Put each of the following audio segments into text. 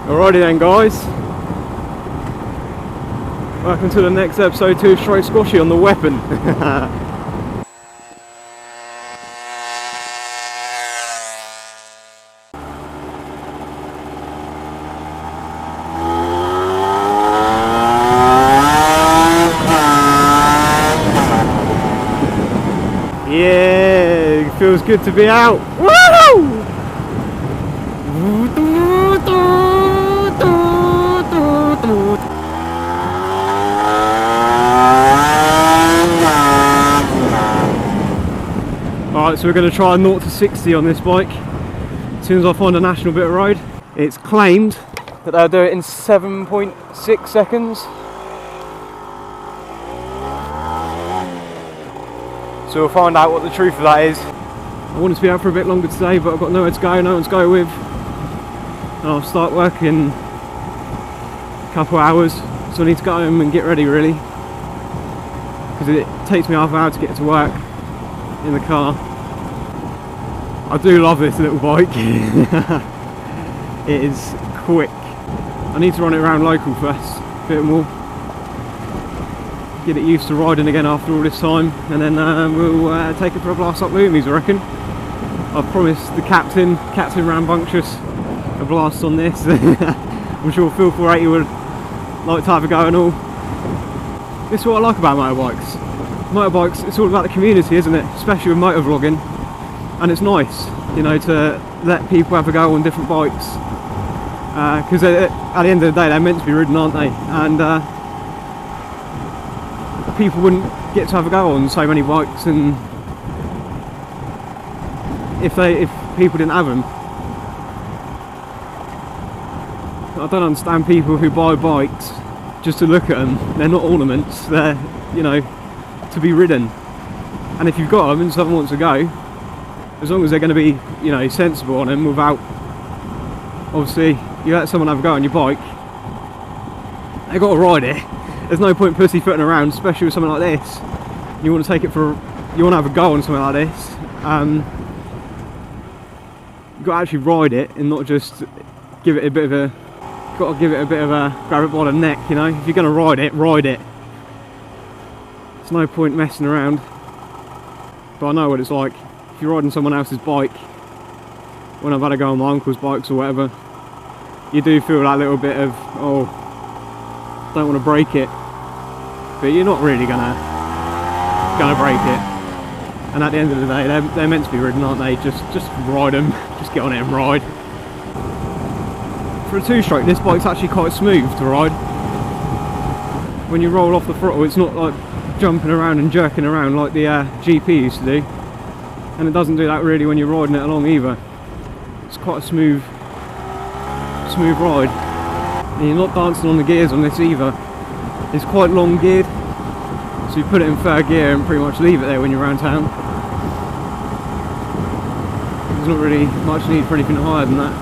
Alrighty then guys, welcome to the next episode 2 Straight Squashy on the weapon. Yeah, it feels good to be out. Woo! Alright, so we're going to try 0 to 60 on this bike as soon as I find a national bit of road. It's claimed that they'll do it in 7.6 seconds. So we'll find out what the truth of that is. I wanted to be out for a bit longer today, but I've got nowhere to go, no one to go with. And I'll start work in a couple of hours, so I need to go home and get ready really. Because it takes me half an hour to get to work in the car. I do love this little bike. It is quick. I need to run it around local first, a bit more. Get it used to riding again after all this time, and then we'll take it for a blast up Loomies, I reckon. I've promised the Captain Rambunctious, a blast on this. I'm sure Phil 480 would like to have a go and all. This is what I like about motorbikes. Motorbikes, it's all about the community, isn't it? Especially with motovlogging. And it's nice, you know, to let people have a go on different bikes. Because at the end of the day, they're meant to be ridden, aren't they? And people wouldn't get to have a go on so many bikes, and if people didn't have them. I don't understand people who buy bikes just to look at them. They're not ornaments, they're, you know, to be ridden. And if you've got them and someone wants to go, as long as they're going to be, you know, sensible on them, without, obviously, you let someone have a go on your bike, they've got to ride it. There's no point pussyfooting around, especially with something like this. You want to take it for, you want to have a go on something like this. You've got to actually ride it and not just give it a bit of a, got to give it a bit of a, grab it by the neck, you know. If you're going to ride it, ride it. There's no point messing around. But I know what it's like. If you're riding someone else's bike, when I've had a go on my uncle's bikes or whatever, you do feel that little bit of, oh, don't want to break it, but you're not really gonna break it. And at the end of the day, they're meant to be ridden, aren't they? Just ride them, just get on it and ride. For a 2-stroke, this bike's actually quite smooth to ride. When you roll off the throttle, it's not like jumping around and jerking around like the GP used to do, and it doesn't do that really when you're riding it along either. It's quite a smooth ride. And you're not dancing on the gears on this either. It's quite long geared, so you put it in third gear and pretty much leave it there when you're around town. There's not really much need for anything higher than that.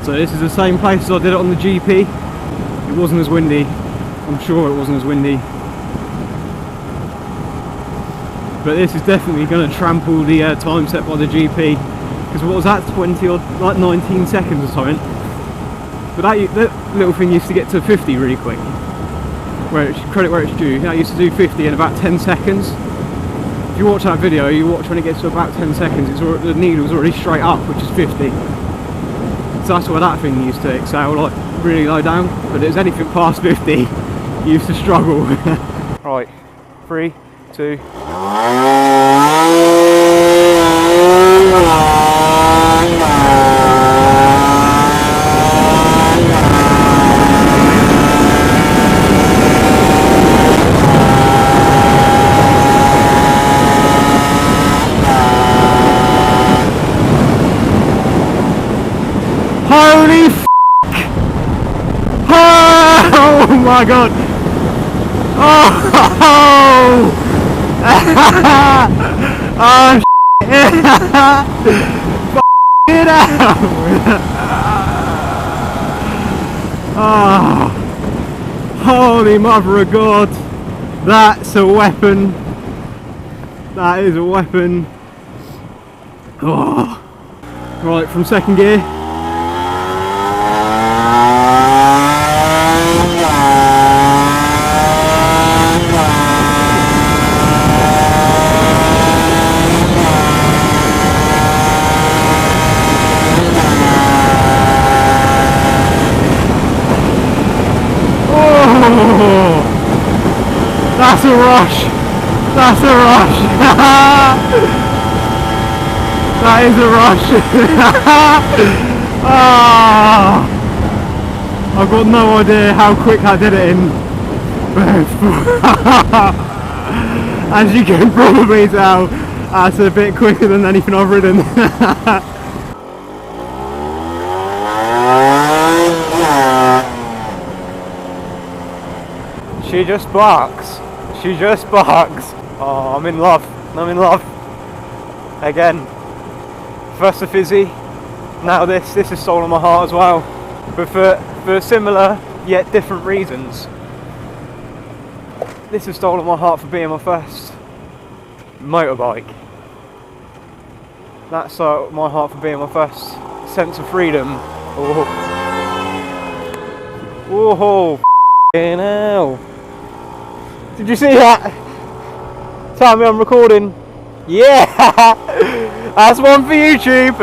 So this is the same place as I did it on the GP. It wasn't as windy. I'm sure it wasn't as windy. But this is definitely going to trample the time set by the GP. Because what was that, 20 or like 19 seconds or something? But that little thing used to get to 50 really quick. Credit where it's due. That used to do 50 in about 10 seconds. If you watch that video, you watch when it gets to about 10 seconds, the needle's already straight up, which is 50. So that's where that thing used to excel, like really low down. But if it's anything past 50, you used to struggle. Right, 3, 2. Holy f***! Oh my god! Oh! Oh shit! Get out! Oh! Holy mother of God! That's a weapon! That is a weapon! Oh! Right, from second gear. rush. That's a rush. That is a rush. Ah, I've got no idea how quick I did it in. As you can probably tell, that's a bit quicker than anything I've ridden. She just barks. She just barks. Oh, I'm in love. I'm in love. Again. First the fizzy, now this has stolen my heart as well. But for similar yet different reasons. This has stolen my heart for being my first motorbike. That's my heart for being my first sense of freedom. Oh, oh, f***ing hell. Did you see that? Tell me I'm recording. Yeah! That's one for YouTube!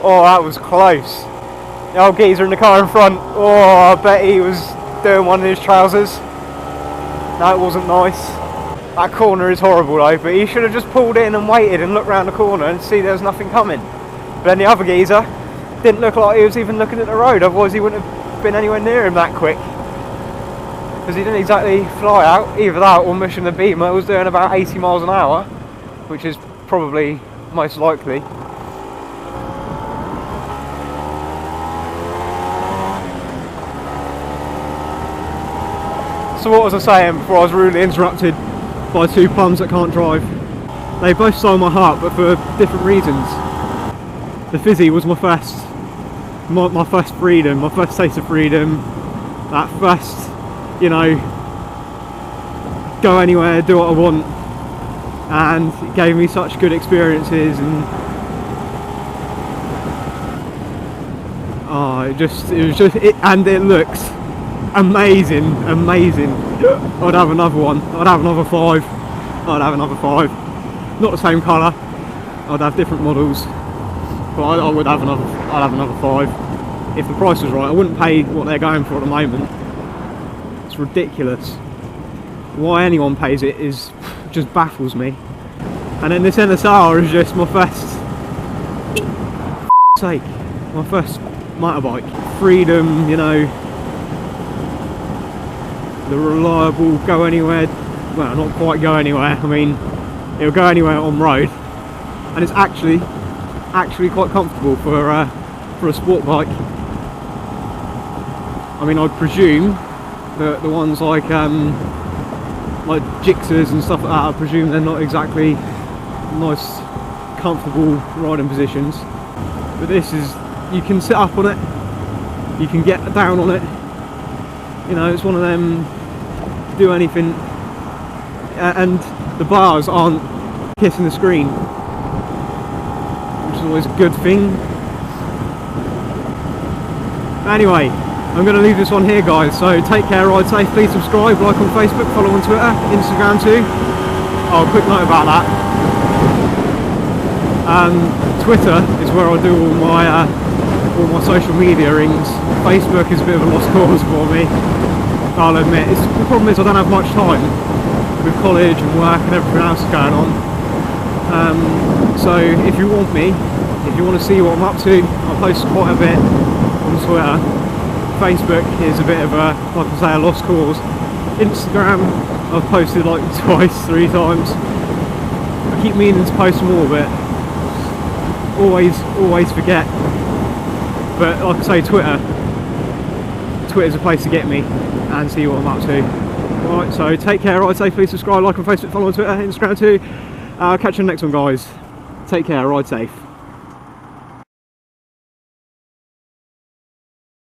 Oh, that was close. The old geezer in the car in front. Oh, I bet he was doing one in his trousers. That wasn't nice. That corner is horrible though, but he should have just pulled in and waited and looked round the corner and see there's nothing coming. But then the other geezer didn't look like he was even looking at the road, otherwise he wouldn't have been anywhere near him that quick. Because he didn't exactly fly out, either that or Mission the Beamer was doing about 80 miles an hour, which is probably most likely. So what was I saying before I was rudely interrupted by two plums that can't drive? They both stole my heart, but for different reasons. The fizzy was my first freedom, my first taste of freedom. That first, you know, go anywhere, do what I want, and it gave me such good experiences. And oh, and it looks amazing. I'd have another one. I'd have another 5. I'd have another 5. Not the same colour. I'd have different models, but I would have another. I'd have another 5 if the price was right. I wouldn't pay what they're going for at the moment. It's ridiculous. Why anyone pays it just baffles me. And then this NSR is just my first my first motorbike. Freedom, you know, the reliable, go anywhere, well, not quite go anywhere, I mean, it'll go anywhere on road, and it's actually quite comfortable for a sport bike. I mean, I'd presume that the ones like Gixxers and stuff like that, I presume they're not exactly nice, comfortable riding positions. But this is, you can sit up on it, you can get down on it. You know, it's one of them, do anything, and the bars aren't kissing the screen, which is always a good thing. Anyway, I'm going to leave this one here, guys, so take care, ride safe, please subscribe, like on Facebook, follow on Twitter, Instagram too. Oh, quick note about that. Twitter is where I do all my social media rings. Facebook is a bit of a lost cause for me, I'll admit. The problem is I don't have much time with college and work and everything else going on. So if you want me, if you want to see what I'm up to, I post quite a bit on Twitter. Facebook is a bit of a, like I say, a lost cause. Instagram, I've posted like twice, 3 times. I keep meaning to post more, but always forget. But like I say, Twitter's a place to get me and see what I'm up to. Alright, so take care, ride safe, please subscribe, like on Facebook, follow on Twitter, Instagram too. I'll catch you in the next one, guys. Take care, ride safe.